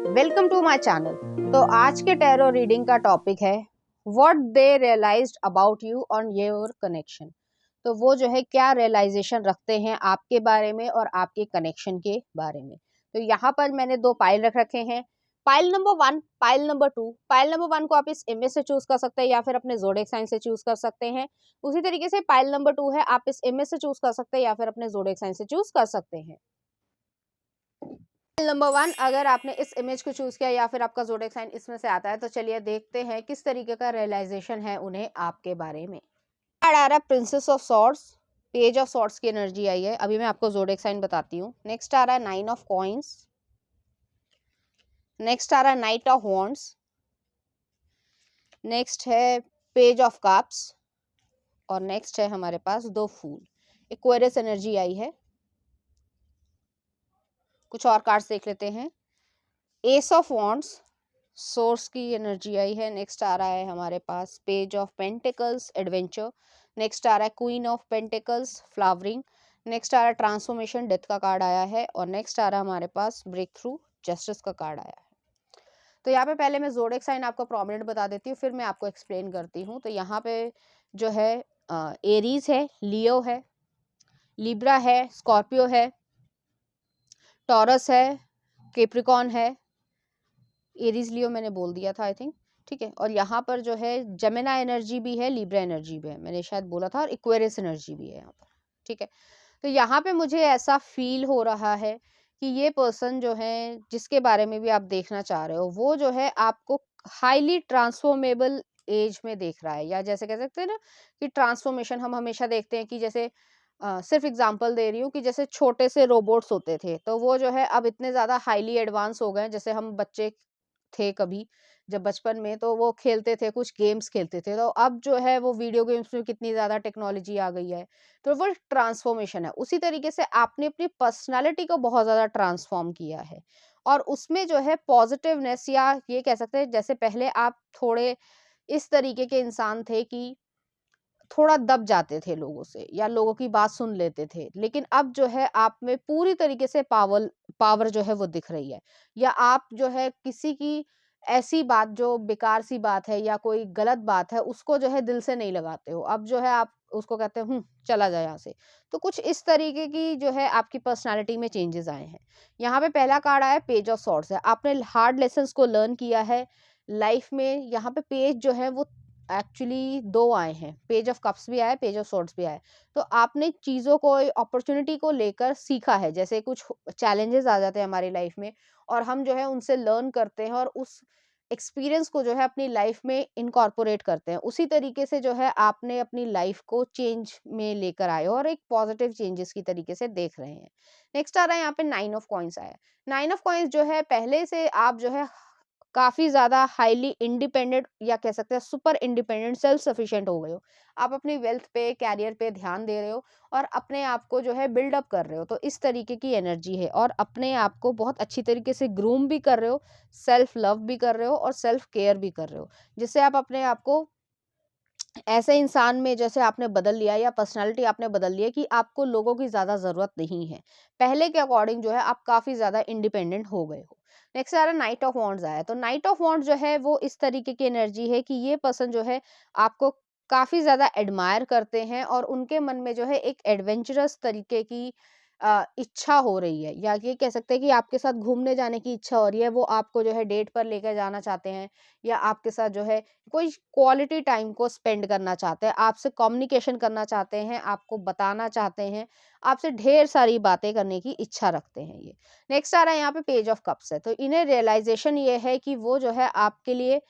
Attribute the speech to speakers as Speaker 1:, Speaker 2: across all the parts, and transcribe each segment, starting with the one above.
Speaker 1: Welcome to my channel. तो आज के टैरो रीडिंग का टॉपिक है what they realised about you on your connection. तो वो जो है क्या रियलाइजेशन रखते हैं आपके बारे में और आपके कनेक्शन के बारे में। तो यहाँ पर मैंने दो पाइल रख रखे हैं, pile number 1, pile number 2। Pile number 1 को आप इस इमेज से चूज कर सकते हैं या फिर अपने ज़ोडिएक साइन से चूज कर सकते हैं। उसी तरीके से पाइल नंबर 2 है, आप इस इमेज से चूज कर सकते हैं या फिर अपने ज़ोडिएक साइन से चूज कर सकते हैं। नंबर 1 अगर आपने इस इमेज को चूज किया या फिर आपका ज़ोडिएक साइन इसमें से आता है, तो चलिए देखते हैं किस तरीके का रियलाइजेशन है उन्हें आपके बारे में। कार्ड आ रहा है princess of swords, page of swords की एनर्जी आई है। अभी मैं आपको ज़ोडिएक साइन बताती हूँ। नेक्स्ट आ रहा है 9 ऑफ कॉइंस, नेक्स्ट आ रहा है नाइट ऑफ वॉन्ड्स, नेक्स्ट है पेज ऑफ कप्स और नेक्स्ट है हमारे पास दो फूल। एक्वेरियस एनर्जी आई है। कुछ और कार्ड्स देख लेते हैं। एस ऑफ वॉन्ड्स, सोर्स की एनर्जी आई है। नेक्स्ट आ रहा है हमारे पास page of pentacles, adventure. Next आ रहा है queen of pentacles, flowering. Next आ रहा है ट्रांसफॉर्मेशन, डेथ का कार्ड आया है। और नेक्स्ट आ रहा है हमारे पास ब्रेक थ्रू, जस्टिस का कार्ड आया है। तो यहाँ पे पहले मैं ज़ोडिएक साइन आपको प्रोमिनेंट बता देती हूँ, फिर मैं आपको एक्सप्लेन करती हूँ। तो यहाँ पे जो है एरीज है, लियो है, लिब्रा है, स्कॉर्पियो है, टॉरस है, कैप्रिकॉर्न है। एरीज लियो मैंने बोल दिया था आई थिंक, ठीक है। और यहाँ पर जो है जेमिना एनर्जी भी है, लिब्रा एनर्जी भी है, मैंने शायद बोला था, और एक्वेरियस एनर्जी भी है यहाँ पर, ठीक है। तो यहाँ पे मुझे ऐसा फील हो रहा है कि ये पर्सन जो है जिसके बारे में भी आप देखना चाह रहे हो, वो जो है आपको हाईली ट्रांसफॉर्मेबल एज में देख रहा है। या जैसे कह सकते हैं ना कि ट्रांसफॉर्मेशन हम हमेशा देखते हैं कि जैसे सिर्फ एग्जांपल दे रही हूँ कि जैसे छोटे से रोबोट्स होते थे, तो वो जो है अब इतने ज़्यादा हाईली एडवांस हो गए हैं। जैसे हम बच्चे थे कभी जब बचपन में, तो वो खेलते थे, कुछ गेम्स खेलते थे, तो अब जो है वो वीडियो गेम्स में कितनी ज़्यादा टेक्नोलॉजी आ गई है। तो वो ट्रांसफॉर्मेशन है। उसी तरीके से आपने अपनी पर्सनालिटी को बहुत ज़्यादा ट्रांसफॉर्म किया है और उसमें जो है पॉजिटिवनेस, या ये कह सकते हैं जैसे पहले आप थोड़े इस तरीके के इंसान थे कि थोड़ा दब जाते थे लोगों से या लोगों की बात सुन लेते थे, लेकिन अब जो है आप में पूरी तरीके से पावर पावर जो है वो दिख रही है। या आप जो है किसी की ऐसी बात जो बेकार सी बात है या कोई गलत बात है, उसको जो है दिल से नहीं लगाते हो। अब जो है आप उसको कहते हैं चला जाए यहाँ से। तो कुछ इस तरीके की जो है आपकी पर्सनालिटी में चेंजेस आए हैं। यहाँ पे पहला कार्ड आया पेज ऑफ सॉर्ड्स है। आपने हार्ड लेसन्स को लर्न किया है लाइफ में। यहाँ पे पेज जो है वो एक्चुअली दो आए हैं, पेज ऑफ कप्स भी आया है, पेज ऑफ सॉर्ड्स भी आया है। तो आपने चीज़ों को, अपॉर्चुनिटी को लेकर सीखा है। जैसे कुछ चैलेंजेस आ जाते हैं हमारी लाइफ में और हम जो है उनसे लर्न करते हैं और उस एक्सपीरियंस को जो है अपनी लाइफ में इनकॉर्पोरेट करते हैं। उसी तरीके से जो है आपने अपनी लाइफ को चेंज में लेकर आए हो और एक पॉजिटिव चेंजेस की तरीके से देख रहे हैं। नेक्स्ट आ रहा है यहाँ पे 9 ऑफ कॉइंस आया है। 9 ऑफ कॉइंस जो है पहले से आप जो है काफ़ी ज़्यादा हाईली इंडिपेंडेंट, या कह सकते हैं सुपर इंडिपेंडेंट, सेल्फ सफिशिएंट हो गए हो। आप अपनी वेल्थ पे, कैरियर पे ध्यान दे रहे हो और अपने आप को जो है बिल्डअप कर रहे हो। तो इस तरीके की एनर्जी है और अपने आप को बहुत अच्छी तरीके से ग्रूम भी कर रहे हो, सेल्फ लव भी कर रहे हो और सेल्फ केयर भी कर रहे हो, जिससे आप अपने आप को ऐसे इंसान में जैसे आपने बदल लिया, या पर्सनालिटी आपने बदल लिया कि आपको लोगों की ज़्यादा ज़रूरत नहीं है। पहले के अकॉर्डिंग जो है आप काफ़ी ज़्यादा इंडिपेंडेंट हो गए हो। नेक्स्ट आ रहा है नाइट ऑफ वॉन्ड्स आया है। तो नाइट ऑफ वॉन्ड्स जो है वो इस तरीके की एनर्जी है कि ये पर्सन जो है आपको काफ़ी ज़्यादा एडमायर करते हैं और उनके मन में जो है एक एडवेंचरस तरीके की इच्छा हो रही है, या ये कह सकते हैं कि आपके साथ घूमने जाने की इच्छा हो रही है। वो आपको जो है डेट पर लेकर जाना चाहते हैं या आपके साथ जो है कोई क्वालिटी टाइम को स्पेंड करना चाहते हैं, आपसे कम्युनिकेशन करना चाहते हैं, आपको बताना चाहते हैं, आपसे ढेर सारी बातें करने की इच्छा रखते हैं ये। नेक्स्ट आ रहा है यहाँ पे पेज ऑफ कप्स है। तो इन्हें रियलाइजेशन ये है कि वो जो है आपके लिए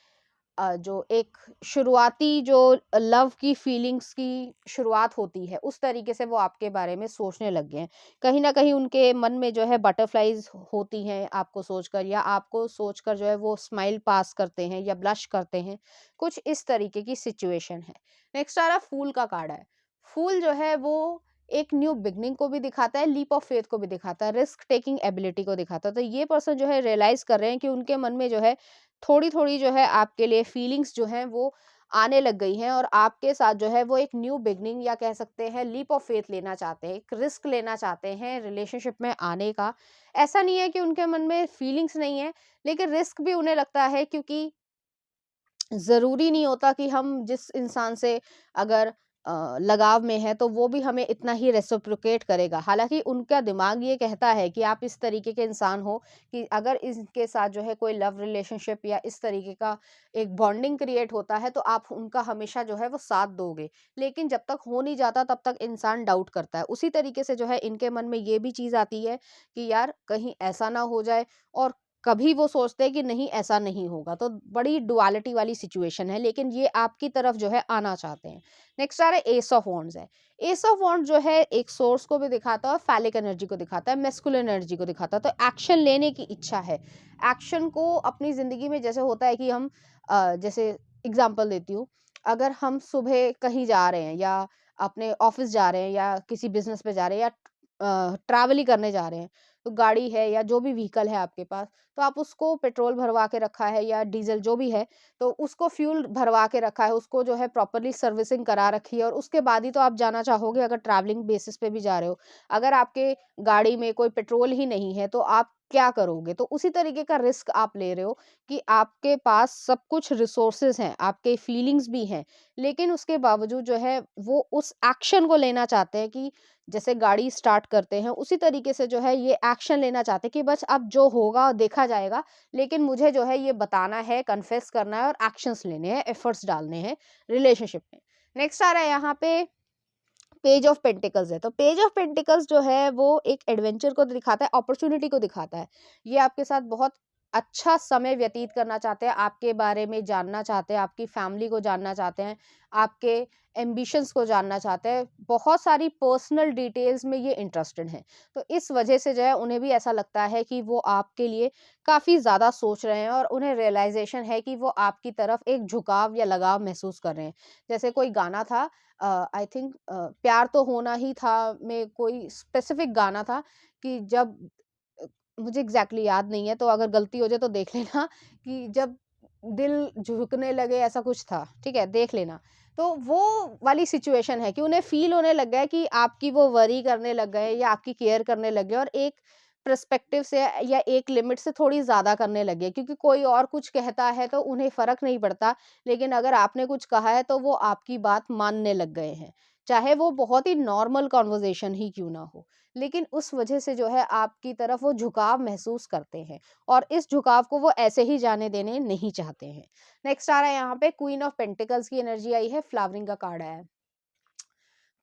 Speaker 1: जो एक शुरुआती जो लव की फीलिंग्स की शुरुआत होती है, उस तरीके से वो आपके बारे में सोचने लग गए हैं। कहीं न कहीं उनके मन में जो है बटरफ्लाइज़ होती हैं आपको सोचकर, या आपको सोचकर जो है वो स्माइल पास करते हैं या ब्लश करते हैं। कुछ इस तरीके की सिचुएशन है। नेक्स्ट आ रहा है फूल का कार्ड है। फूल जो है वो एक न्यू बिगिनिंग को भी दिखाता है, लीप ऑफ फेथ को भी दिखाता है, रिस्क टेकिंग एबिलिटी को दिखाता है। तो ये पर्सन जो है रियलाइज़ कर रहे हैं कि उनके मन में जो है थोड़ी-थोड़ी जो है आपके लिए फीलिंग्स जो हैं वो आने लग गई हैं और आपके साथ जो है वो एक न्यू बिगनिंग या कह सकते हैं लीप ऑफ फेथ लेना चाहते हैं, एक रिस्क लेना चाहते हैं रिलेशनशिप में आने का। ऐसा नहीं है कि उनके मन में फीलिंग्स नहीं है, लेकिन रिस्क भी उन्हें लगता है, क्योंकि ज़रूरी नहीं होता कि हम जिस इंसान से अगर लगाव में हैं, तो वो भी हमें इतना ही रेसिप्रोकेट करेगा। हालाँकि उनका दिमाग ये कहता है कि आप इस तरीके के इंसान हो कि अगर इनके साथ जो है कोई लव रिलेशनशिप या इस तरीके का एक बॉन्डिंग क्रिएट होता है, तो आप उनका हमेशा जो है वो साथ दोगे। लेकिन जब तक हो नहीं जाता, तब तक इंसान डाउट करता है। उसी तरीके से जो है इनके मन में ये भी चीज़ आती है कि यार कहीं ऐसा ना हो जाए, और कभी वो सोचते हैं कि नहीं ऐसा नहीं होगा। तो बड़ी डुअलिटी वाली सिचुएशन है, लेकिन ये आपकी तरफ जो है आना चाहते हैं। नेक्स्ट आ रहा है एस ऑफ वॉन्ड्स है। एस ऑफ वॉन्ड जो है एक सोर्स को भी दिखाता है और फैलिक एनर्जी को दिखाता है, मैस्कुलिन एनर्जी को दिखाता है। तो एक्शन लेने की इच्छा है। एक्शन को अपनी ज़िंदगी में जैसे होता है कि हम जैसे एग्ज़ाम्पल देती हूँ, अगर हम सुबह कहीं जा रहे हैं या अपने ऑफ़िस जा रहे हैं या किसी बिज़नेस पे जा रहे हैं या ट्रैवल ही करने जा रहे हैं, तो गाड़ी है या जो भी व्हीकल है आपके पास, तो आप उसको पेट्रोल भरवा के रखा है या डीज़ल जो भी है, तो उसको फ्यूल भरवा के रखा है, उसको जो है प्रॉपर्ली सर्विसिंग करा रखी है और उसके बाद ही तो आप जाना चाहोगे अगर ट्रैवलिंग बेसिस पे भी जा रहे हो। अगर आपके गाड़ी में कोई पेट्रोल ही नहीं है, तो आप क्या करोगे? तो उसी तरीके का रिस्क आप ले रहे हो कि आपके पास सब कुछ रिसोर्सेज़ हैं, आपके फीलिंग्स भी हैं, लेकिन उसके बावजूद जो है वो उस एक्शन को लेना चाहते हैं कि जैसे गाड़ी स्टार्ट करते हैं, उसी तरीके से जो है ये एक्शन लेना चाहते हैं कि बस अब जो होगा देखा जाएगा, लेकिन मुझे जो है ये बताना है, कन्फेस करना है और एक्शंस लेने हैं, एफर्ट्स डालने हैं रिलेशनशिप में। नेक्स्ट आ रहा है यहाँ पे पेज ऑफ पेंटिकल्स है। तो पेज ऑफ पेंटिकल्स जो है वो एक एडवेंचर को दिखाता है, अपॉर्चुनिटी को दिखाता है। ये आपके साथ बहुत अच्छा समय व्यतीत करना चाहते हैं, आपके बारे में जानना चाहते हैं, आपकी फैमिली को जानना चाहते हैं, आपके एम्बिशंस को जानना चाहते हैं, बहुत सारी पर्सनल डिटेल्स में ये इंटरेस्टेड हैं। तो इस वजह से जो है उन्हें भी ऐसा लगता है कि वो आपके लिए काफ़ी ज़्यादा सोच रहे हैं और उन्हें रियलाइजेशन है कि वो आपकी तरफ एक झुकाव या लगाव महसूस कर रहे हैं। जैसे कोई गाना था, आई थिंक प्यार तो होना ही था में कोई स्पेसिफिक गाना था कि जब अ, मुझे एग्जैक्टली याद नहीं है, तो अगर गलती हो जाए तो देख लेना कि जब दिल झुकने लगे ऐसा कुछ था, ठीक है? देख लेना। तो वो वाली सिचुएशन है कि उन्हें फ़ील होने लग गया है कि आपकी वो वरी करने लग गए या आपकी केयर करने लग गए और एक पर्सपेक्टिव से या एक लिमिट से थोड़ी ज़्यादा करने लगे, क्योंकि कोई और कुछ कहता है तो उन्हें फ़र्क नहीं पड़ता, लेकिन अगर आपने कुछ कहा है तो वो आपकी बात मानने लग गए हैं। चाहे वो बहुत ही नॉर्मल कन्वर्सेशन ही क्यों ना हो। लेकिन उस वजह से जो है आपकी तरफ वो झुकाव महसूस करते हैं और इस झुकाव को वो ऐसे ही जाने देने नहीं चाहते हैं। नेक्स्ट आ रहा है यहाँ पे क्वीन ऑफ पेंटिकल्स की एनर्जी आई है, फ्लावरिंग का कार्ड आया है।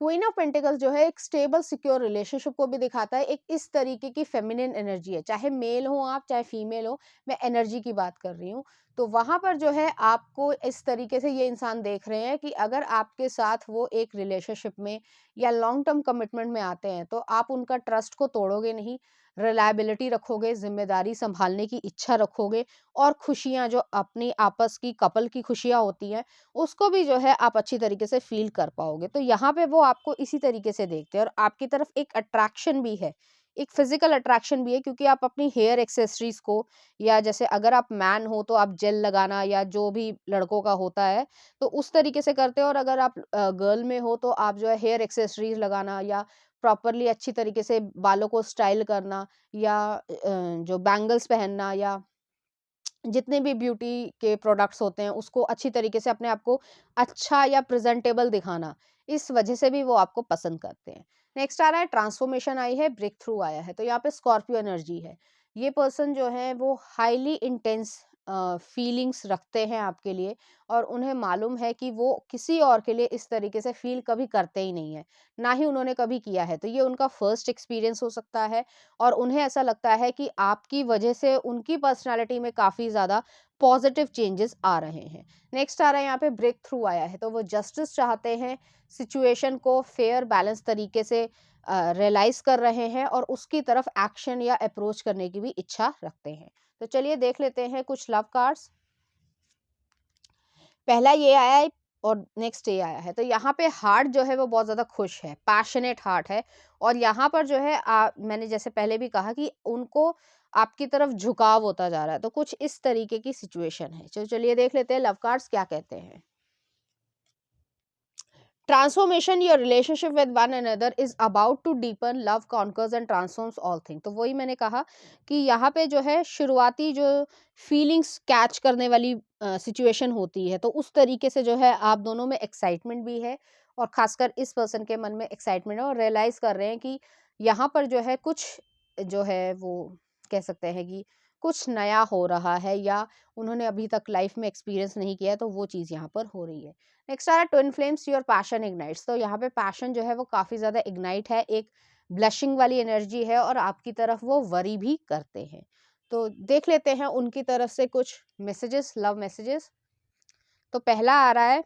Speaker 1: क्वीन ऑफ पेंटिकल्स जो है एक स्टेबल सिक्योर रिलेशनशिप को भी दिखाता है, एक इस तरीके की फेमिनिन एनर्जी है, चाहे मेल हो आप चाहे फीमेल हो, मैं एनर्जी की बात कर रही हूँ। तो वहां पर जो है आपको इस तरीके से ये इंसान देख रहे हैं कि अगर आपके साथ वो एक रिलेशनशिप में या लॉन्ग टर्म कमिटमेंट में आते हैं, तो आप उनका ट्रस्ट को तोड़ोगे नहीं, रिलायबिलिटी रखोगे, जिम्मेदारी संभालने की इच्छा रखोगे और खुशियां जो अपनी आपस की कपल की खुशियां होती हैं, उसको भी जो है आप अच्छी तरीके से फ़ील कर पाओगे। तो यहाँ पे वो आपको इसी तरीके से देखते हैं और आपकी तरफ एक अट्रैक्शन भी है, एक फ़िज़िकल अट्रैक्शन भी है, क्योंकि आप अपनी हेयर एक्सेसरीज़ को या जैसे अगर आप मैन हो तो आप जेल लगाना या जो भी लड़कों का होता है, तो उस तरीके से करते हो और अगर आप गर्ल में हो तो आप जो है हेयर एक्सेसरीज़ लगाना या प्रॉपरली अच्छी तरीके से बालों को स्टाइल करना या जो बैंगल्स पहनना या जितने भी ब्यूटी के प्रोडक्ट्स होते हैं उसको अच्छी तरीके से अपने आप को अच्छा या प्रेजेंटेबल दिखाना, इस वजह से भी वो आपको पसंद करते हैं। नेक्स्ट आ रहा है ट्रांसफॉर्मेशन आई है, ब्रेक थ्रू आया है। तो यहाँ पे स्कॉर्पियो एनर्जी है। ये पर्सन जो है वो हाईली इंटेंस फीलिंग्स रखते हैं आपके लिए और उन्हें मालूम है कि वो किसी और के लिए इस तरीके से फील कभी करते ही नहीं है, ना ही उन्होंने कभी किया है। तो ये उनका फर्स्ट एक्सपीरियंस हो सकता है और उन्हें ऐसा लगता है कि आपकी वजह से उनकी पर्सनैलिटी में काफ़ी ज़्यादा पॉजिटिव चेंजेस आ रहे हैं। नेक्स्ट आ रहा है यहाँ पे ब्रेक थ्रू आया है, तो वो जस्टिस चाहते हैं, सिचुएशन को फेयर बैलेंस तरीके से रियलाइज़ कर रहे हैं और उसकी तरफ एक्शन या अप्रोच करने की भी इच्छा रखते हैं। तो चलिए देख लेते हैं कुछ लव कार्ड्स। पहला ये आया है और नेक्स्ट ये आया है। तो यहाँ पे हार्ट जो है वो बहुत ज़्यादा खुश है, पैशनेट हार्ट है और यहाँ पर जो है मैंने जैसे पहले भी कहा कि उनको आपकी तरफ झुकाव होता जा रहा है। तो कुछ इस तरीके की सिचुएशन है। चलिए देख लेते हैं लव कार्ड्स क्या कहते हैं। Transformation your relationship with one another is about to deepen, love conquers and transforms all thing. तो वही मैंने कहा कि यहाँ पे जो है शुरुआती जो फीलिंग्स कैच करने वाली सिचुएशन होती है, तो उस तरीके से जो है आप दोनों में एक्साइटमेंट भी है, और खासकर इस पर्सन के मन में एक्साइटमेंट है, और रियलाइज कर रहे हैं कि यहाँ पर जो है कुछ जो है वो कह सकते हैं कि कुछ नया हो रहा है, या उन्होंने अभी तक लाइफ में एक्सपीरियंस नहीं किया है, तो वो चीज़ यहाँ पर हो रही है। नेक्स्ट आ रहा है twin flames your passion ignites. तो यहाँ पे पैशन जो है वो काफ़ी ज़्यादा इग्नाइट है, एक ब्लशिंग वाली एनर्जी है, और आपकी तरफ वो वरी भी करते हैं। तो देख लेते हैं उनकी तरफ से कुछ मैसेजेस, लव मैसेजेस। तो पहला आ रहा है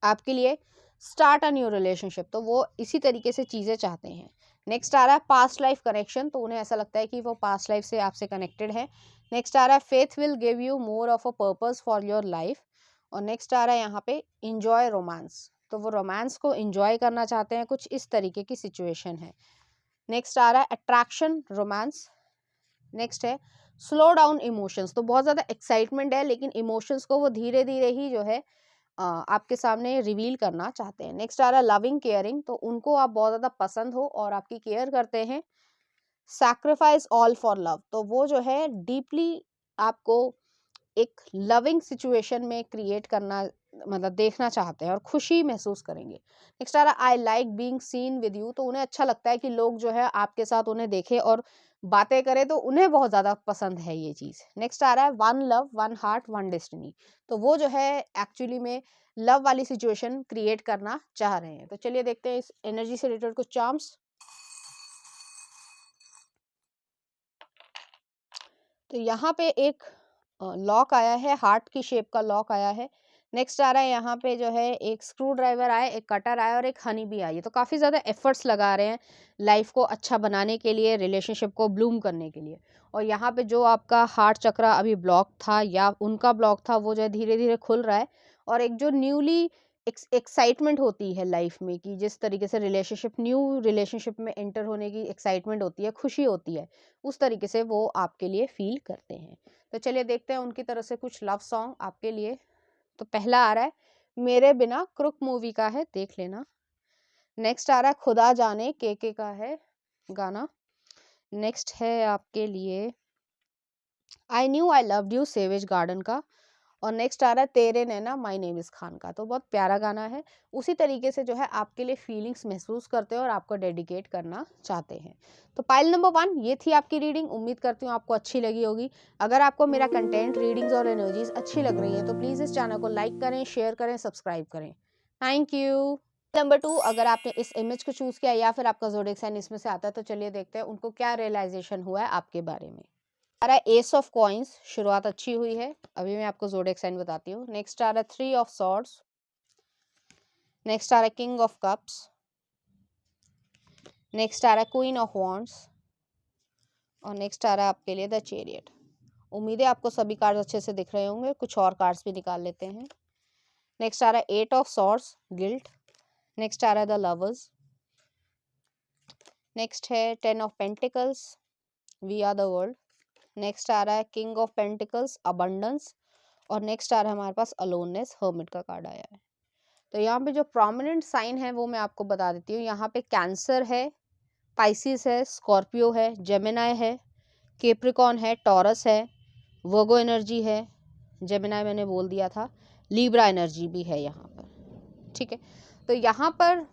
Speaker 1: आपके लिए स्टार्ट अ न्यू रिलेशनशिप, तो वो इसी तरीके से चीज़ें चाहते हैं। नेक्स्ट आ रहा है पास्ट लाइफ कनेक्शन, तो उन्हें ऐसा लगता है कि वो पास्ट लाइफ से आपसे कनेक्टेड है। नेक्स्ट आ रहा है faith will give you more of a purpose for your life. और नेक्स्ट आ रहा है यहाँ पे इंजॉय रोमांस, तो वो रोमांस को इंजॉय करना चाहते हैं, कुछ इस तरीके की सिचुएशन है। नेक्स्ट आ रहा है अट्रैक्शन रोमांस। नेक्स्ट है स्लो डाउन इमोशंस, तो बहुत ज़्यादा एक्साइटमेंट है, लेकिन इमोशंस को वो धीरे धीरे ही जो है आपके सामने रिवील करना चाहते हैं। नेक्स्ट आ रहा है लविंग केयरिंग, तो उनको आप बहुत ज़्यादा पसंद हो और आपकी केयर करते हैं। सैक्रिफाइस ऑल फॉर लव, तो वो जो है डीपली आपको एक लविंग सिचुएशन में क्रिएट करना, मतलब देखना चाहते हैं और खुशी महसूस करेंगे। नेक्स्ट आ रहा है I like being seen with you, तो उन्हें अच्छा लगता है कि लोग जो है आपके साथ उन्हें देखे और बातें करें, तो उन्हें बहुत ज़्यादा पसंद है ये चीज़। नेक्स्ट आ रहा है one love one heart one destiny, तो वो जो है एक्चुअली में लव वाली सिचुएशन क्रिएट करना चाह रहे हैं। तो चलिए देखते हैं इस एनर्जी से रिलेटेड कुछ चार्म्स। तो यहाँ पे एक लॉक आया है, हार्ट की शेप का लॉक आया है। नेक्स्ट आ रहा है यहाँ पे जो है एक स्क्रू ड्राइवर आया, एक कटर आया और एक हनी भी आई है। तो काफ़ी ज़्यादा एफर्ट्स लगा रहे हैं लाइफ को अच्छा बनाने के लिए, रिलेशनशिप को ब्लूम करने के लिए। और यहाँ पे जो आपका हार्ट चक्रा अभी ब्लॉक था या उनका ब्लॉक था, वो जो है धीरे धीरे खुल रहा है। और एक जो न्यूली एक्साइटमेंट होती है लाइफ में, कि जिस तरीके से न्यू रिलेशनशिप में एंटर होने की एक्साइटमेंट होती है, खुशी होती है, उस तरीके से वो आपके लिए फील करते हैं। तो चलिए देखते हैं उनकी तरफ से कुछ लव सॉन्ग आपके लिए। तो पहला आ रहा है मेरे बिना, क्रुक मूवी का है, देख लेना। नेक्स्ट आ रहा है खुदा जाने, के का है गाना। नेक्स्ट है आपके लिए I knew I loved you, savage garden का। और नेक्स्ट आ रहा है तेरे नैना, माय नेम इज खान का। तो बहुत प्यारा गाना है, उसी तरीके से जो है आपके लिए फीलिंग्स महसूस करते हैं और आपको डेडिकेट करना चाहते हैं। तो पाइल नंबर 1 ये थी आपकी रीडिंग। उम्मीद करती हूँ आपको अच्छी लगी होगी। अगर आपको मेरा कंटेंट, रीडिंग्स और एनर्जीज अच्छी लग रही है, तो प्लीज़ इस चैनल को लाइक करें, शेयर करें, सब्सक्राइब करें। Thank you. नंबर 2, अगर आपने इस इमेज को चूज किया या फिर आपका ज़ोडिएक साइन इसमें से आता है, तो चलिए देखते हैं उनको क्या रियलाइजेशन हुआ है आपके बारे में। आ रहा है एस ऑफ कॉइंस, शुरुआत अच्छी हुई है। अभी मैं आपको ज़ोडिएक साइन बताती हूँ। नेक्स्ट आ रहा है 3 ऑफ सॉर्ड्स। नेक्स्ट आ रहा है किंग ऑफ कप्स। नेक्स्ट आ रहा है क्वीन ऑफ वॉन्ड्स। और नेक्स्ट आ रहा है आपके लिए द चैरियट। उम्मीद है आपको सभी कार्ड्स अच्छे से दिख रहे होंगे। कुछ और कार्ड्स भी निकाल लेते हैं। नेक्स्ट आ रहा है 8 ऑफ सॉर्ड्स, गिल्ट। नेक्स्ट आ रहा है द लवर्स। नेक्स्ट है 10 of pentacles, we are the world. Next आ रहा है किंग ऑफ पेंटिकल्स, अबंडेंस। और नेक्स्ट आ रहा है हमारे पास अलोननेस, हर्मिट का कार्ड आया है। तो यहाँ पे जो प्रोमिनेंट साइन है वो मैं आपको बता देती हूँ। यहाँ पे कैंसर है, पाइसिस है, स्कॉर्पियो है, जेमिनाई है, कैप्रिकॉर्न है, टॉरस है, वर्गो एनर्जी है, जेमिनाई मैंने बोल दिया था, लिब्रा एनर्जी भी है यहाँ पर। ठीक है, तो यहाँ पर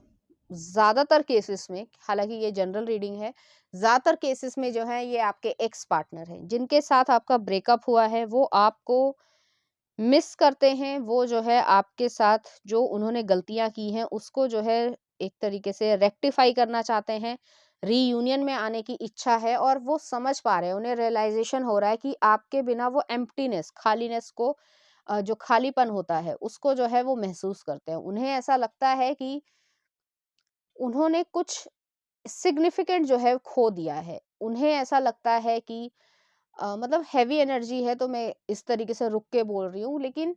Speaker 1: ज़्यादातर केसेस में, हालांकि ये जनरल रीडिंग है, ज़्यादातर केसेस में जो है ये आपके एक्स पार्टनर हैं, जिनके साथ आपका ब्रेकअप हुआ है। वो आपको मिस करते हैं, वो जो है आपके साथ जो उन्होंने गलतियां की हैं उसको जो है एक तरीके से रेक्टिफाई करना चाहते हैं। रीयूनियन में आने की इच्छा है और वो समझ पा रहे हैं, उन्हें रियलाइजेशन हो रहा है कि आपके बिना वो एम्प्टीनेस, खालीनेस को, जो खालीपन होता है उसको जो है वो महसूस करते हैं। उन्हें ऐसा लगता है कि उन्होंने कुछ सिग्निफिकेंट जो है खो दिया है। उन्हें ऐसा लगता है कि मतलब हैवी एनर्जी है, तो मैं इस तरीके से रुक के बोल रही हूँ, लेकिन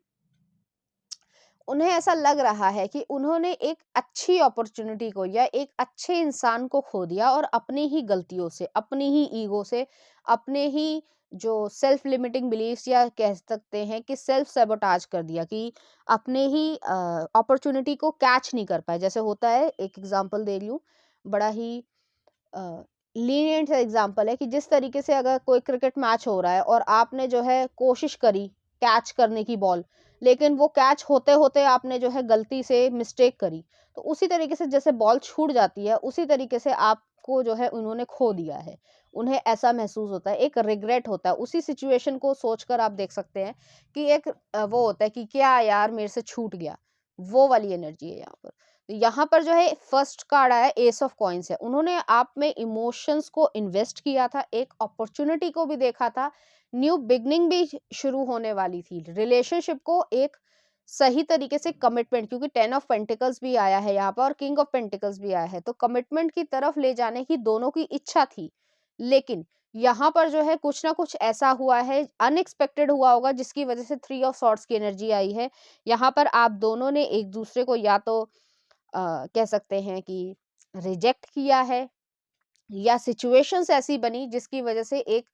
Speaker 1: उन्हें ऐसा लग रहा है कि उन्होंने एक अच्छी अपॉर्चुनिटी को या एक अच्छे इंसान को खो दिया, और अपनी ही गलतियों से, अपनी ही ईगो से, अपने ही जो सेल्फ लिमिटिंग बिलीफ्स या कह सकते हैं कि सेल्फ सैबोटाज कर दिया, कि अपने ही अपॉर्चुनिटी को कैच नहीं कर पाए। जैसे होता है, एक एग्जांपल दे रही हूँ, बड़ा ही लीनियंट एग्जांपल है कि जिस तरीके से अगर कोई क्रिकेट मैच हो रहा है और आपने जो है कोशिश करी कैच करने की बॉल, लेकिन वो कैच होते होते आपने जो है गलती से मिस्टेक करी, तो उसी तरीके से जैसे बॉल छूट जाती है, उसी तरीके से आपको जो है उन्होंने खो दिया है। उन्हें ऐसा महसूस होता है, एक रिग्रेट होता है। उसी सिचुएशन को सोचकर आप देख सकते हैं कि एक वो होता है कि क्या यार मेरे से छूट गया, वो वाली एनर्जी है यहाँ पर। तो यहाँ पर जो है फर्स्ट कार्ड आया एस ऑफ कॉइंस है। उन्होंने आप में इमोशंस को इन्वेस्ट किया था, एक अपॉर्चुनिटी को भी देखा था, न्यू बिगनिंग भी शुरू होने वाली थी, रिलेशनशिप को एक सही तरीके से कमिटमेंट, क्योंकि 10 ऑफ पेंटिकल्स भी आया है यहाँ पर और किंग ऑफ पेंटिकल्स भी आया है, तो कमिटमेंट की तरफ ले जाने की दोनों की इच्छा थी। लेकिन यहाँ पर जो है कुछ ना कुछ ऐसा हुआ है, अनएक्सपेक्टेड हुआ होगा, जिसकी वजह से 3 ऑफ सॉर्ड्स की एनर्जी आई है। यहाँ पर आप दोनों ने एक दूसरे को या तो कह सकते हैं कि रिजेक्ट किया है, या सिचुएशंस ऐसी बनी जिसकी वजह से एक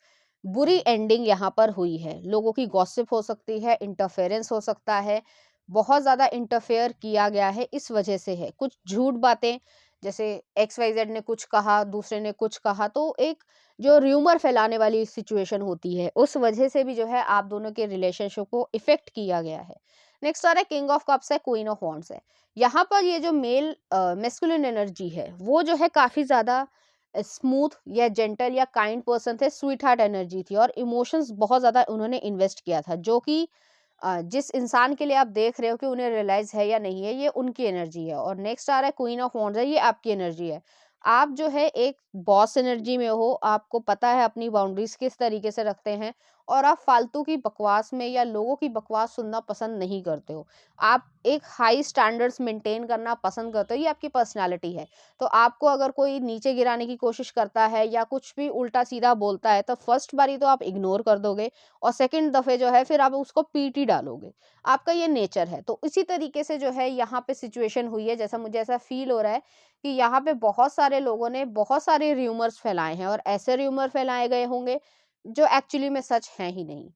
Speaker 1: बुरी एंडिंग यहाँ पर हुई है। लोगों की गॉसिप हो सकती है, इंटरफेरेंस हो सकता है, बहुत ज़्यादा इंटरफेयर किया गया है, इस वजह से है। कुछ झूठ बातें, जैसे XYZ ने कुछ कहा, दूसरे ने कुछ कहा, तो एक जो र्यूमर फैलाने वाली सिचुएशन होती है, उस वजह से भी जो है आप दोनों के रिलेशनशिप को इफेक्ट किया गया है। नेक्स्ट आ रहा है किंग ऑफ कप्स है, क्वीन ऑफ वॉन्ड्स है। यहाँ पर ये जो मेल मेस्कुलिन एनर्जी है, वो जो है काफ़ी ज़्यादा स्मूथ या जेंटल या काइंड पर्सन थे, स्वीट हार्ट एनर्जी थी, और इमोशंस बहुत ज़्यादा उन्होंने इन्वेस्ट किया था, जो कि जिस इंसान के लिए आप देख रहे हो कि उन्हें रियलाइज है या नहीं है, ये उनकी एनर्जी है। और नेक्स्ट आ रहा है क्वीन ऑफ वॉन्ड्स है, ये आपकी एनर्जी है। आप जो है एक बॉस एनर्जी में हो, आपको पता है अपनी बाउंड्रीज किस तरीके से रखते हैं, और आप फालतू की बकवास में या लोगों की बकवास सुनना पसंद नहीं करते हो। आप एक हाई स्टैंडर्ड्स मेंटेन करना पसंद करते हो, ये आपकी पर्सनालिटी है। तो आपको अगर कोई नीचे गिराने की कोशिश करता है या कुछ भी उल्टा सीधा बोलता है, तो फर्स्ट बारी तो आप इग्नोर कर दोगे, और सेकंड दफे जो है फिर आप उसको पीट ही डालोगे। आपका ये नेचर है। तो इसी तरीके से जो है यहाँ पे सिचुएशन हुई है, जैसा मुझे ऐसा फील हो रहा है कि यहाँ पे बहुत सारे लोगों ने बहुत सारे र्यूमर्स फैलाए हैं, और ऐसे र्यूमर फैलाए गए होंगे जो एक्चुअली में सच हैं ही नहीं।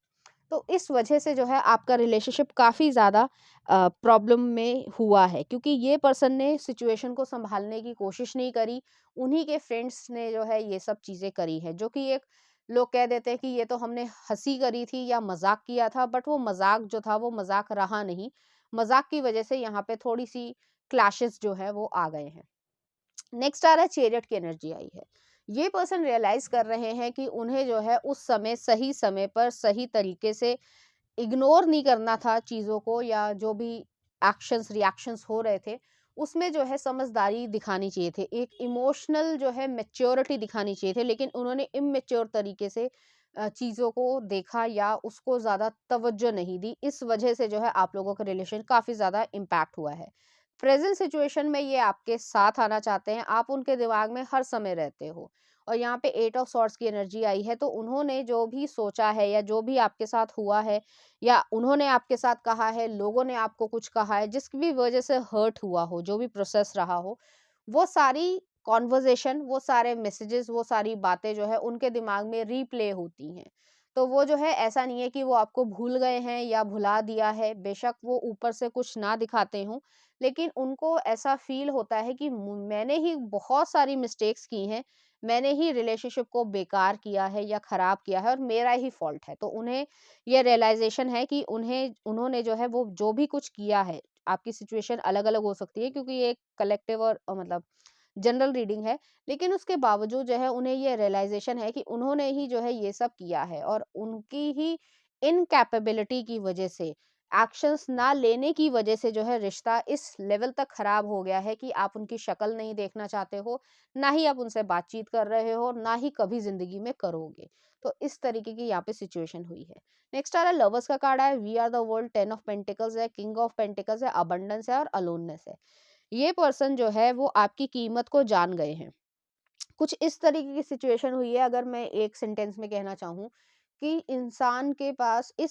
Speaker 1: तो इस वजह से जो है आपका रिलेशनशिप काफ़ी ज़्यादा प्रॉब्लम में हुआ है, क्योंकि ये पर्सन ने सिचुएशन को संभालने की कोशिश नहीं करी। उन्हीं के फ्रेंड्स ने जो है ये सब चीज़ें करी है, जो कि एक लोग कह देते हैं कि ये तो हमने हंसी करी थी या मजाक किया था, बट वो मजाक जो था वो मजाक रहा नहीं। मजाक की वजह से यहाँ पे थोड़ी सी क्लैशेस जो है वो आ गए हैं। नेक्स्ट आ रहा है चेरियट की एनर्जी आई है। ये पर्सन रियलाइज कर रहे हैं कि उन्हें जो है उस समय पर सही तरीके से इग्नोर नहीं करना था चीज़ों को, या जो भी एक्शंस रिएक्शंस हो रहे थे उसमें जो है समझदारी दिखानी चाहिए थे, एक इमोशनल जो है मेच्योरिटी दिखानी चाहिए थे, लेकिन उन्होंने इमेच्योर तरीके से चीज़ों को देखा या उसको ज़्यादा तवज्जो नहीं दी। इस वजह से जो है आप लोगों का रिलेशन काफ़ी ज़्यादा इम्पैक्ट हुआ है। प्रेजेंट सिचुएशन में ये आपके साथ आना चाहते हैं, आप उनके दिमाग में हर समय रहते हो। और यहाँ पे 8 ऑफ सॉर्ड्स की एनर्जी आई है, तो उन्होंने जो भी सोचा है या जो भी आपके साथ हुआ है, या उन्होंने आपके साथ कहा है, लोगों ने आपको कुछ कहा है, जिसकी भी वजह से हर्ट हुआ हो, जो भी प्रोसेस रहा हो, वो सारी कॉन्वर्जेशन, वो सारे मैसेजेस, वो सारी बातें जो है उनके दिमाग में रीप्ले होती हैं। तो वो जो है ऐसा नहीं है कि वो आपको भूल गए हैं या भुला दिया है, बेशक वो ऊपर से कुछ ना दिखाते हों, लेकिन उनको ऐसा फील होता है कि मैंने ही बहुत सारी मिस्टेक्स की हैं, मैंने ही रिलेशनशिप को बेकार किया है या खराब किया है, और मेरा ही फॉल्ट है। तो उन्हें ये रियलाइजेशन है कि उन्होंने जो है वो जो भी कुछ किया है, आपकी सिचुएशन अलग अलग हो सकती है, क्योंकि ये एक कलेक्टिव और मतलब जनरल रीडिंग है, लेकिन उसके बावजूद जो है उन्हें ये रियलाइजेशन है कि उन्होंने ही जो है ये सब किया है, और उनकी ही इनकैपेबिलिटी की वजह से, एक्शंस ना लेने की वजह से जो है रिश्ता इस लेवल तक खराब हो गया है कि आप उनकी शक्ल नहीं देखना चाहते हो, ना ही आप उनसे बातचीत कर रहे हो, ना ही कभी जिंदगी में करोगे। तो इस तरीके की यहाँ पे सिचुएशन हुई है। नेक्स्ट आ रहा है लवर्स का कार्ड है, we are the world, 10 of pentacles है, किंग ऑफ पेंटिकल्स है, अबंडेंस है और अलोननेस है। ये पर्सन जो है वो आपकी कीमत को जान गए हैं। कुछ इस तरीके की सिचुएशन हुई है, अगर मैं एक सेंटेंस में कहना चाहूँ, कि इस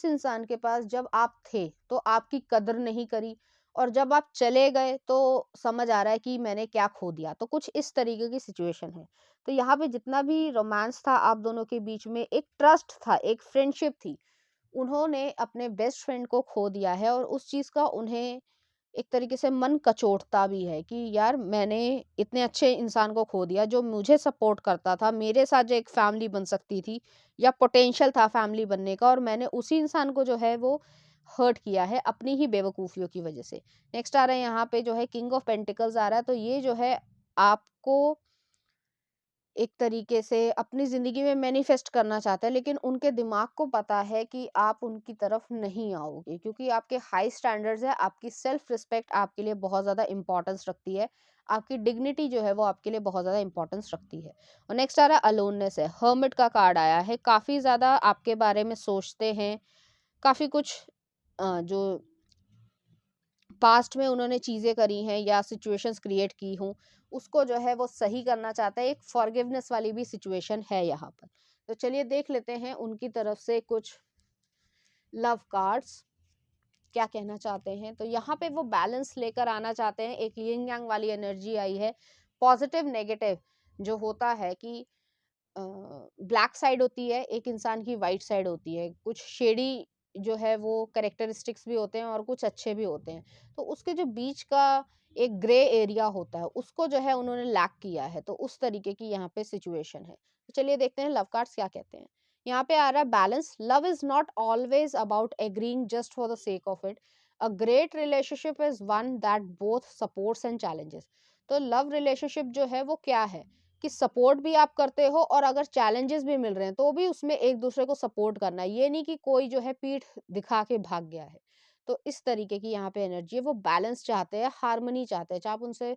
Speaker 1: इंसान के पास जब आप थे तो आपकी कदर नहीं करी, और जब आप चले गए तो समझ आ रहा है कि मैंने क्या खो दिया। तो कुछ इस तरीके की सिचुएशन है। तो यहाँ पे जितना भी रोमांस था आप दोनों के बीच में, एक ट्रस्ट था, एक फ्रेंडशिप थी, उन्होंने अपने बेस्ट फ्रेंड को खो दिया है और उस चीज़ का उन्हें एक तरीके से मन कचोटता भी है कि यार मैंने इतने अच्छे इंसान को खो दिया जो मुझे सपोर्ट करता था, मेरे साथ जो एक फैमिली बन सकती थी या पोटेंशियल था फैमिली बनने का, और मैंने उसी इंसान को जो है वो हर्ट किया है अपनी ही बेवकूफ़ियों की वजह से। नेक्स्ट आ रहा है यहाँ पे जो है किंग ऑफ पेंटिकल्स आ रहा है, तो ये जो है आपको एक तरीके से अपनी ज़िंदगी में मैनिफेस्ट करना चाहते हैं, लेकिन उनके दिमाग को पता है कि आप उनकी तरफ नहीं आओगे क्योंकि आपके हाई स्टैंडर्ड्स है, आपकी सेल्फ रिस्पेक्ट आपके लिए बहुत ज़्यादा इंपॉर्टेंस रखती है, आपकी डिग्निटी जो है वो आपके लिए बहुत ज़्यादा इंपॉर्टेंस रखती है। और नेक्स्ट आ रहा है अलोननेस है, हर्मिट का कार्ड आया है, काफ़ी ज़्यादा आपके बारे में सोचते हैं, काफ़ी कुछ जो पास्ट में उन्होंने चीज़ें करी हैं या सिचुएशंस क्रिएट की हों, उसको जो है वो सही करना चाहता है। एक फॉरगिवनेस वाली भी सिचुएशन है यहाँ पर। तो चलिए देख लेते हैं उनकी तरफ से कुछ लव कार्ड्स क्या कहना चाहते हैं। तो यहाँ पे वो बैलेंस लेकर आना चाहते हैं, एक यिन यांग वाली एनर्जी आई है। पॉजिटिव नेगेटिव जो होता है कि ब्लैक साइड होती है एक इंसान की, वाइट साइड होती है, कुछ शेडी जो है वो कैरेक्टरिस्टिक्स भी होते हैं और कुछ अच्छे भी होते हैं। तो उसके जो बीच का एक ग्रे एरिया होता है उसको जो है उन्होंने लैक किया है, तो उस तरीके की यहाँ पे सिचुएशन है। तो चलिए देखते हैं लव कार्ड्स क्या कहते हैं। यहाँ पे आ रहा है balance, love is not always about agreeing just for the sake of it, a great relationship is one that both supports and challenges. तो लव रिलेशनशिप जो है वो क्या है कि सपोर्ट भी आप करते हो और अगर चैलेंजेस भी मिल रहे हैं तो भी उसमें एक दूसरे को सपोर्ट करना है, ये नहीं कि कोई जो है पीठ दिखा के भाग गया है। तो इस तरीके की यहाँ पे एनर्जी है, वो बैलेंस चाहते हैं, हार्मनी चाहते हैं, चाहे आप उनसे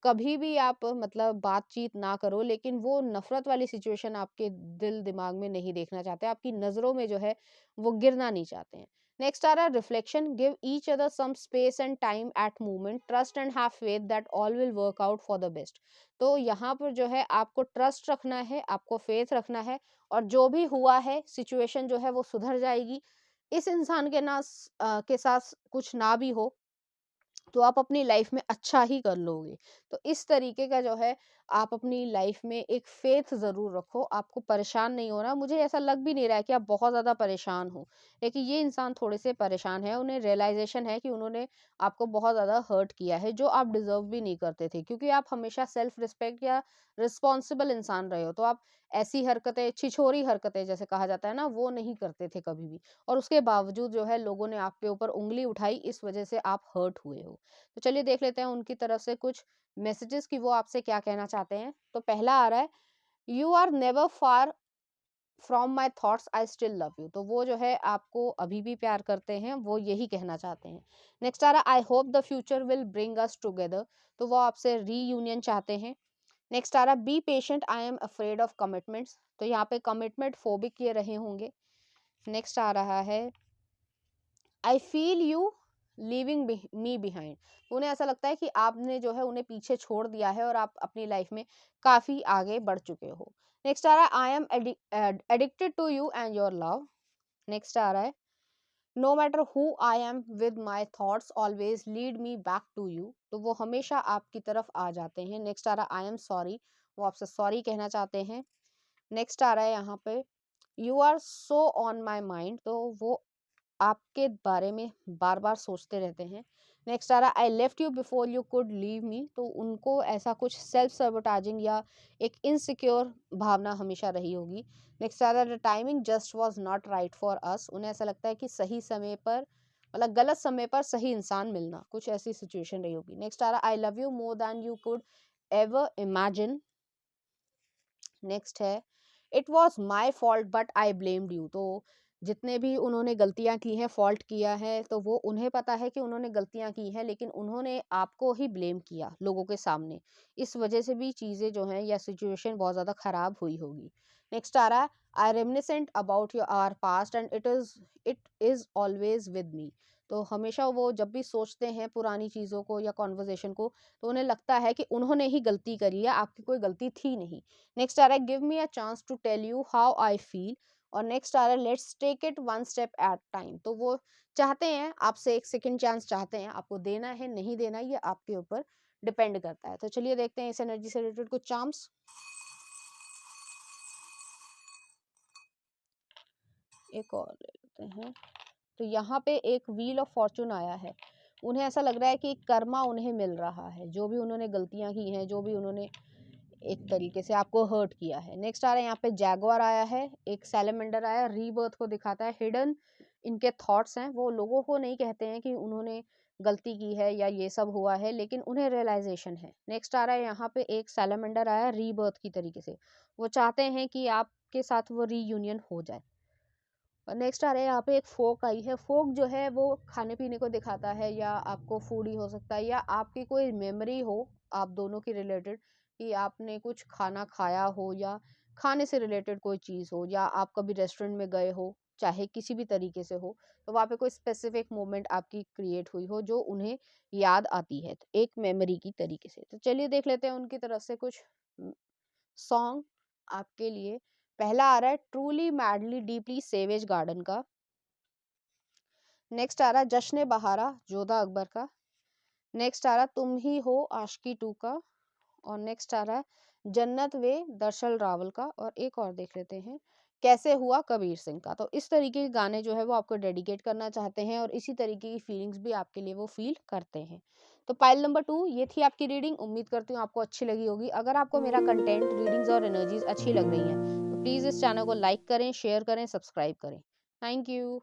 Speaker 1: कभी भी आप मतलब बातचीत ना करो, लेकिन वो नफरत वाली सिचुएशन आपके दिल दिमाग में नहीं देखना चाहते, आपकी नजरों में जो है वो गिरना नहीं चाहते हैं। नेक्स्ट आ रहा है reflection, give each other some space and time at movement, trust and have faith that all will work out for the best. तो यहाँ पर जो है आपको ट्रस्ट रखना है, आपको फेथ रखना है, और जो भी हुआ है सिचुएशन जो है वो सुधर जाएगी। इस इंसान के के साथ कुछ ना भी हो तो आप अपनी लाइफ में अच्छा ही कर लोगे। तो इस तरीके का जो है आप अपनी लाइफ में एक फेथ ज़रूर रखो, आपको परेशान नहीं होना। मुझे ऐसा लग भी नहीं रहा है कि आप बहुत ज़्यादा परेशान हो, लेकिन ये इंसान थोड़े से परेशान है, उन्हें रियलाइज़ेशन है कि उन्होंने आपको बहुत ज़्यादा हर्ट किया है, जो आप डिज़र्व भी नहीं करते थे, क्योंकि आप हमेशा सेल्फ रिस्पेक्ट या रिस्पॉन्सिबल इंसान रहे हो। तो आप ऐसी हरकतें, छिछोरी हरकतें जैसे कहा जाता है ना, वो नहीं करते थे कभी भी, और उसके बावजूद जो है लोगों ने आपके ऊपर उँगली उठाई, इस वजह से आप हर्ट हुए हो। तो चलिए देख लेते हैं उनकी तरफ से कुछ मैसेजेस कि वो आपसे क्या कहना चाहते हैं। तो पहला आ रहा है, you are never far from my thoughts, I still love you. तो वो जो है आपको अभी भी प्यार करते हैं, वो यही कहना चाहते हैं। नेक्स्ट आ रहा है, I hope the future will bring us together. तो वो आपसे रीयूनियन चाहते हैं। नेक्स्ट आ रहा है, be patient, I am afraid of commitments. तो यहाँ पे कमिटमेंट फोबिक ये रहे होंगे। नेक्स्ट आ रहा है, I feel you leaving me behind. उन्हें ऐसा लगता है कि आपने जो है उन्हें पीछे छोड़ दिया है और आप अपनी लाइफ में काफी आगे बढ़ चुके हो। नेक्स्ट आ रहा है, I am addicted to you and your love. Next आ रहा है, no matter who I am with my thoughts always lead me back to you. तो वो हमेशा आपकी तरफ आ जाते हैं। नेक्स्ट आ रहा है, आई एम सॉरी, वो आपसे सॉरी कहना चाहते हैं। नेक्स्ट आ रहा है यहाँ पे, you are so on my mind. तो वो आपके बारे में बार-बार सोचते रहते हैं। नेक्स्ट आ रहा है, I left you before you could leave me. तो उनको ऐसा कुछ सेल्फ सबोटाजिंग या एक इनसिक्योर भावना हमेशा रही होगी। नेक्स्ट आ रहा है, the timing just was not right for us. उन्हें ऐसा लगता है कि सही समय पर, मतलब गलत समय पर सही इंसान मिलना, कुछ ऐसी सिचुएशन रही होगी। नेक्स्ट आ रहा है, I love you more than you could ever imagine. Next है, it was my fault but I blamed you. तो जितने भी उन्होंने गलतियां की हैं, फॉल्ट किया है, तो वो उन्हें पता है कि उन्होंने गलतियां की हैं, लेकिन उन्होंने आपको ही ब्लेम किया लोगों के सामने। इस वजह से भी चीज़ें जो हैं या सिचुएशन बहुत ज़्यादा ख़राब हुई होगी। नेक्स्ट आ रहा है, I reminiscent about your our past and it is always with me. तो हमेशा वो जब भी सोचते हैं पुरानी चीज़ों को या कॉन्वर्जेशन को, तो उन्हें लगता है कि उन्होंने ही गलती करी है, आपकी कोई गलती थी नहीं। नेक्स्ट आ रहा है, give me a chance to tell you how I feel. और नेक्स्ट आ रहा है let's take it one step at time. तो वो चाहते हैं आपसे एक सेकंड चांस चाहते हैं, आपको देना है नहीं देना ये आपके ऊपर डिपेंड करता है। तो चलिए देखते हैं इस एनर्जी से रिलेटेड कुछ चार्म्स। एक और ले लेते हैं। तो यहाँ पे एक व्हील ऑफ फॉर्चून आया है। उन्हें ऐसा लग रहा है कि कर्मा उन्हें मिल रहा है, जो भी उन्होंने गलतियां की हैं, जो भी उन्होंने एक तरीके से आपको हर्ट किया है। नेक्स्ट आ रहा है यहाँ पे जैगुआर आया है, एक सैलमेंडर आया, रीबर्थ को दिखाता है। हिडन इनके थॉट्स हैं, वो लोगों को नहीं कहते हैं कि उन्होंने गलती की है या ये सब हुआ है, लेकिन उन्हें रियलाइजेशन है। नेक्स्ट आ रहा है यहाँ पे एक सैलमेंडर आया रीबर्थ की तरीके से, वो चाहते हैं कि आपके साथ वो रीयूनियन हो जाए। और नेक्स्ट आ रहा है यहाँ पे एक फोक आई है। फोक जो है वो खाने पीने को दिखाता है, या आपको फूड ही हो सकता है, या आपकी कोई मेमोरी हो आप दोनों की रिलेटेड, कि आपने कुछ खाना खाया हो या खाने से रिलेटेड कोई चीज़ हो, या आप कभी रेस्टोरेंट में गए हो, चाहे किसी भी तरीके से हो, तो वहाँ पे कोई स्पेसिफिक मोमेंट आपकी क्रिएट हुई हो जो उन्हें याद आती है, तो एक मेमोरी की तरीके से। तो चलिए देख लेते हैं उनकी तरफ से कुछ सॉन्ग आपके लिए। पहला आ रहा है truly madly deeply savage garden का। नेक्स्ट आ रहा है जश्न बहारा जोधा अकबर का। नेक्स्ट आ रहा है तुम ही हो आशिकी 2 का। और नेक्स्ट आ रहा है जन्नत वे दर्शल रावल का। और एक और देख लेते हैं कैसे हुआ कबीर सिंह का। तो इस तरीके के गाने जो है वो आपको डेडिकेट करना चाहते हैं, और इसी तरीके की फीलिंग्स भी आपके लिए वो फील करते हैं। तो पाइल नंबर 2 ये थी आपकी रीडिंग। उम्मीद करती हूँ आपको अच्छी लगी होगी। अगर आपको मेरा कंटेंट, रीडिंग्स और एनर्जीज अच्छी लग रही हैं तो प्लीज़ इस चैनल को लाइक करें, शेयर करें, सब्सक्राइब करें। Thank you.